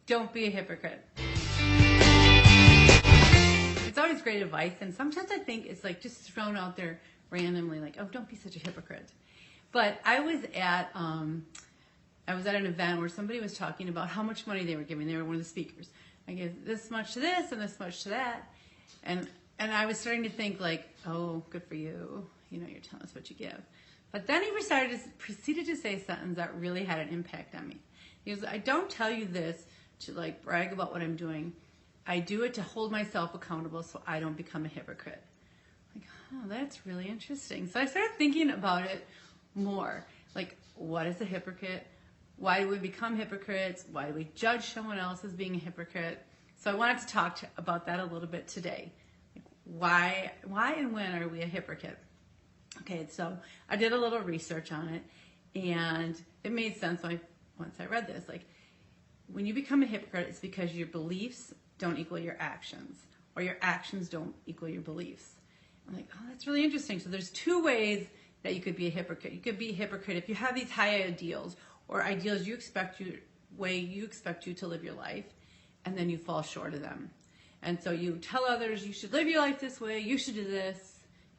Don't be a hypocrite. It's always great advice, and sometimes I think it's like just thrown out there randomly, like, oh, don't be such a hypocrite. But I was at an event where somebody was talking about how much money they were giving. They were one of the speakers. I give this much to this and this much to that, and I was starting to think like, oh, good for you. You know, you're telling us what you give. But then he proceeded to say a sentence that really had an impact on me. He goes, I don't tell you this to like brag about what I'm doing. I do it to hold myself accountable so I don't become a hypocrite. Like, oh, that's really interesting. So I started thinking about it more. Like, what is a hypocrite? Why do we become hypocrites? Why do we judge someone else as being a hypocrite? So I wanted to talk about that a little bit today. Like, why and when are we a hypocrite? Okay, so I did a little research on it, and it made sense once I read this. Like, when you become a hypocrite, it's because your beliefs don't equal your actions, or your actions don't equal your beliefs. I'm like, oh, that's really interesting. So there's two ways that you could be a hypocrite. You could be a hypocrite if you have these high ideals, or ideals you expect you to live your life, and then you fall short of them. And so you tell others you should live your life this way, you should do this,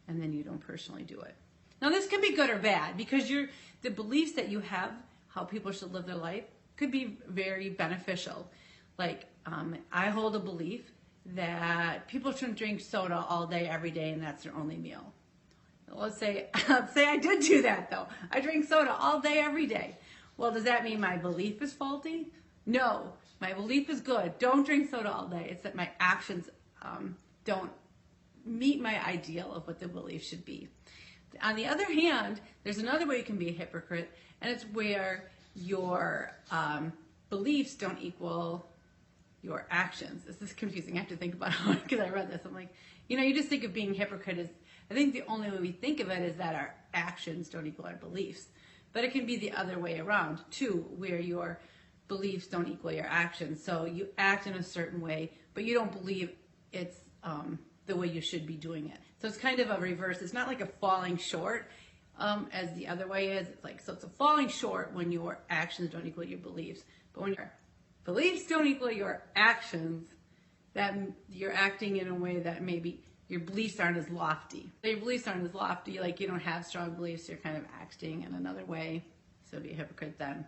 and then you don't personally do it. Now this can be good or bad, because the beliefs that you have, how people should live their life, could be very beneficial. Like, I hold a belief that people shouldn't drink soda all day, every day, and that's their only meal. Let's say I did do that though. I drink soda all day, every day. Well, does that mean my belief is faulty? No, my belief is good. Don't drink soda all day. It's that my actions don't meet my ideal of what the belief should be. On the other hand, there's another way you can be a hypocrite, and it's where your beliefs don't equal your actions. This is confusing. I have to think about it because I read this. I'm like, you just think of being a hypocrite as, I think the only way we think of it is that our actions don't equal our beliefs. But it can be the other way around too, where your beliefs don't equal your actions. So you act in a certain way, but you don't believe it's the way you should be doing it. So it's kind of a reverse. It's not like a falling short as the other way is. It's like, so it's a falling short when your actions don't equal your beliefs. But when your beliefs don't equal your actions, that you're acting in a way that maybe your beliefs aren't as lofty. Your beliefs aren't as lofty, like you don't have strong beliefs, you're kind of acting in another way. So be a hypocrite then.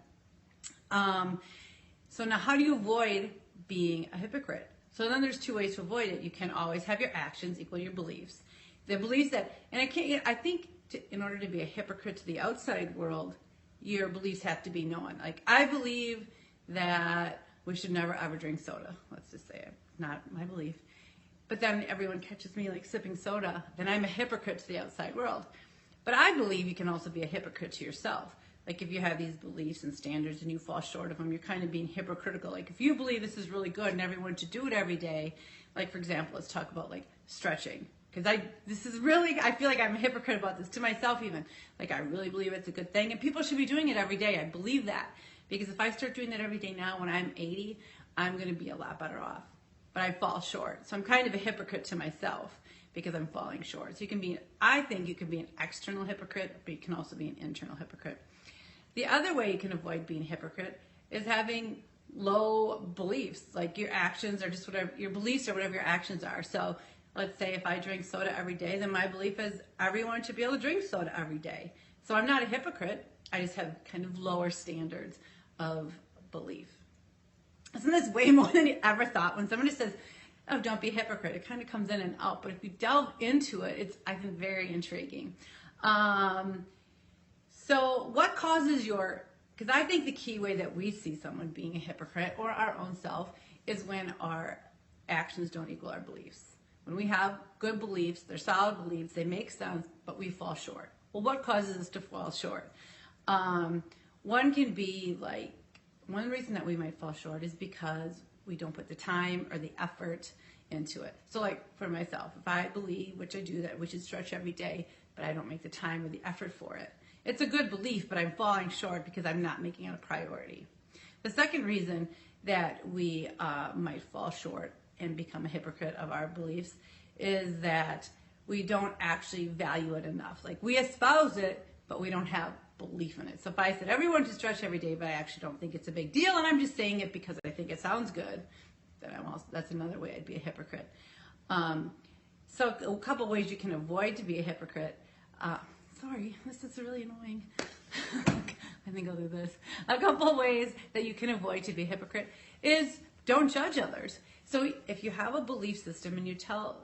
So now how do you avoid being a hypocrite? So then there's two ways to avoid it. You can always have your actions equal your beliefs. The beliefs that, and I think in order to be a hypocrite to the outside world, your beliefs have to be known. Like, I believe that we should never ever drink soda. Let's just say it. Not my belief. But then everyone catches me like sipping soda, then I'm a hypocrite to the outside world. But I believe you can also be a hypocrite to yourself. Like, if you have these beliefs and standards and you fall short of them, you're kind of being hypocritical. Like, if you believe this is really good and everyone should do it every day, like, for example, let's talk about like stretching. Because I feel like I'm a hypocrite about this to myself even. Like, I really believe it's a good thing and people should be doing it every day. I believe that. Because if I start doing that every day now when I'm 80, I'm going to be a lot better off. But I fall short. So I'm kind of a hypocrite to myself because I'm falling short. So I think you can be an external hypocrite, but you can also be an internal hypocrite. The other way you can avoid being a hypocrite is having low beliefs. Like, your actions are just whatever, your beliefs are whatever your actions are. So let's say if I drink soda every day, then my belief is everyone should be able to drink soda every day. So I'm not a hypocrite. I just have kind of lower standards of belief. Isn't this way more than you ever thought? When somebody says, oh, don't be a hypocrite, it kind of comes in and out. But if you delve into it, it's, I think, very intriguing. So what causes because I think the key way that we see someone being a hypocrite or our own self is when our actions don't equal our beliefs. When we have good beliefs, they're solid beliefs, they make sense, but we fall short. Well, what causes us to fall short? One can be like, one reason that we might fall short is because we don't put the time or the effort into it. So like for myself, if I believe, which I do, that we should stretch every day, but I don't make the time or the effort for it, it's a good belief, but I'm falling short because I'm not making it a priority. The second reason that we might fall short and become a hypocrite of our beliefs is that we don't actually value it enough. Like, we espouse it, but we don't have belief in it. So if I said everyone should stretch every day, but I actually don't think it's a big deal, and I'm just saying it because I think it sounds good, then that's another way I'd be a hypocrite. So a couple ways you can avoid to be a hypocrite. Sorry, this is really annoying. I think I'll do this. A couple ways that you can avoid to be a hypocrite is don't judge others. So if you have a belief system and you tell,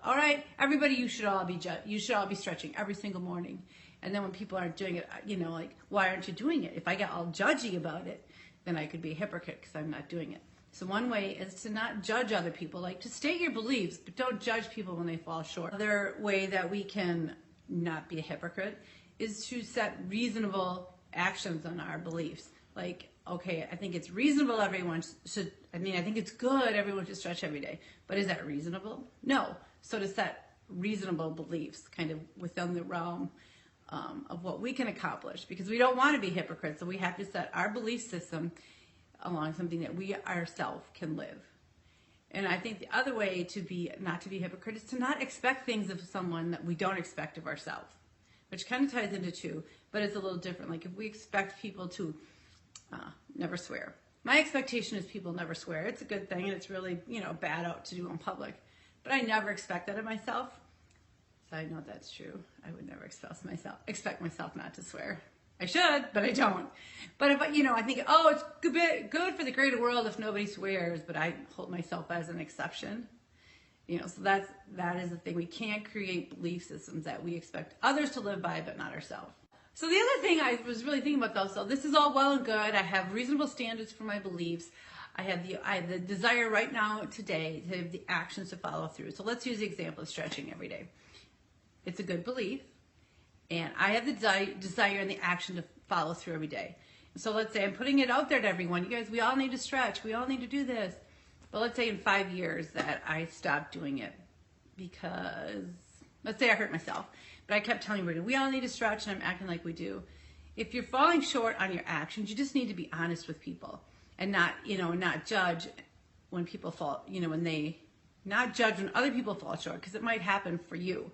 all right, everybody, you should all be stretching every single morning. And then when people aren't doing it, like, why aren't you doing it? If I get all judgy about it, then I could be a hypocrite because I'm not doing it. So one way is to not judge other people, like to state your beliefs, but don't judge people when they fall short. Another way that we can not be a hypocrite is to set reasonable actions on our beliefs. Like, okay, I think it's reasonable I think it's good everyone should stretch every day, but is that reasonable? No. So to set reasonable beliefs kind of within the realm of what we can accomplish, because we don't want to be hypocrites, so we have to set our belief system along something that we ourselves can live. And I think the other way not to be a hypocrite is to not expect things of someone that we don't expect of ourselves, which kind of ties into two, but it's a little different. Like if we expect people to never swear. My expectation is people never swear. It's a good thing, and it's really, bad out to do in public. But I never expect that of myself. So I know that's true. I would never expect myself not to swear. I should, but I don't. But if I think, it's good for the greater world if nobody swears, but I hold myself as an exception. So that is the thing. We can't create belief systems that we expect others to live by, but not ourselves. So the other thing I was really thinking about, though, so this is all well and good. I have reasonable standards for my beliefs. I have the desire right now, today, to have the actions to follow through. So let's use the example of stretching every day. It's a good belief, and I have the desire and the action to follow through every day. So let's say I'm putting it out there to everyone. You guys, we all need to stretch. We all need to do this. But let's say in 5 years that I stopped doing it because, let's say I hurt myself, but I kept telling everybody, we all need to stretch, and I'm acting like we do. If you're falling short on your actions, you just need to be honest with people and not judge when people fall, not judge when other people fall short, because it might happen for you.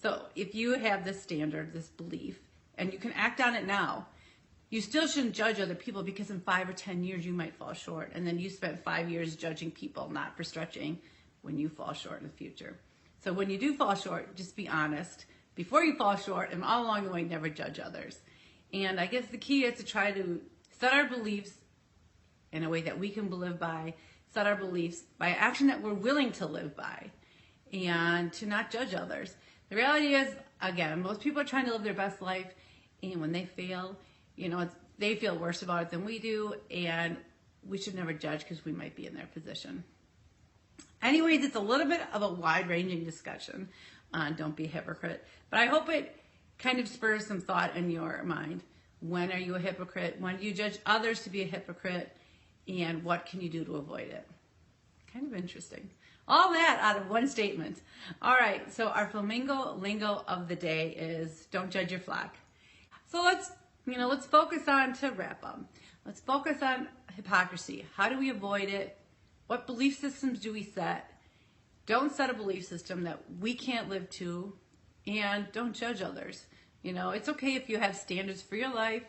So if you have this standard, this belief, and you can act on it now, you still shouldn't judge other people, because in 5 or 10 years you might fall short, and then you spent 5 years judging people not for stretching when you fall short in the future. So when you do fall short, just be honest before you fall short, and all along the way, never judge others. And I guess the key is to try to set our beliefs in a way that we can live by, set our beliefs by action that we're willing to live by, and to not judge others. The reality is, again, most people are trying to live their best life, and when they fail, they feel worse about it than we do, and we should never judge because we might be in their position. Anyways, it's a little bit of a wide-ranging discussion on Don't Be a Hypocrite, but I hope it kind of spurs some thought in your mind. When are you a hypocrite? When do you judge others to be a hypocrite? And what can you do to avoid it? Kind of interesting. All that out of one statement. All right, so our flamingo lingo of the day is don't judge your flock. So let's focus on, to wrap up, let's focus on hypocrisy. How do we avoid it? What belief systems do we set? Don't set a belief system that we can't live to, and don't judge others. It's okay if you have standards for your life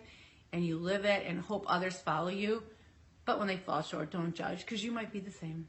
and you live it and hope others follow you, but when they fall short, don't judge, because you might be the same.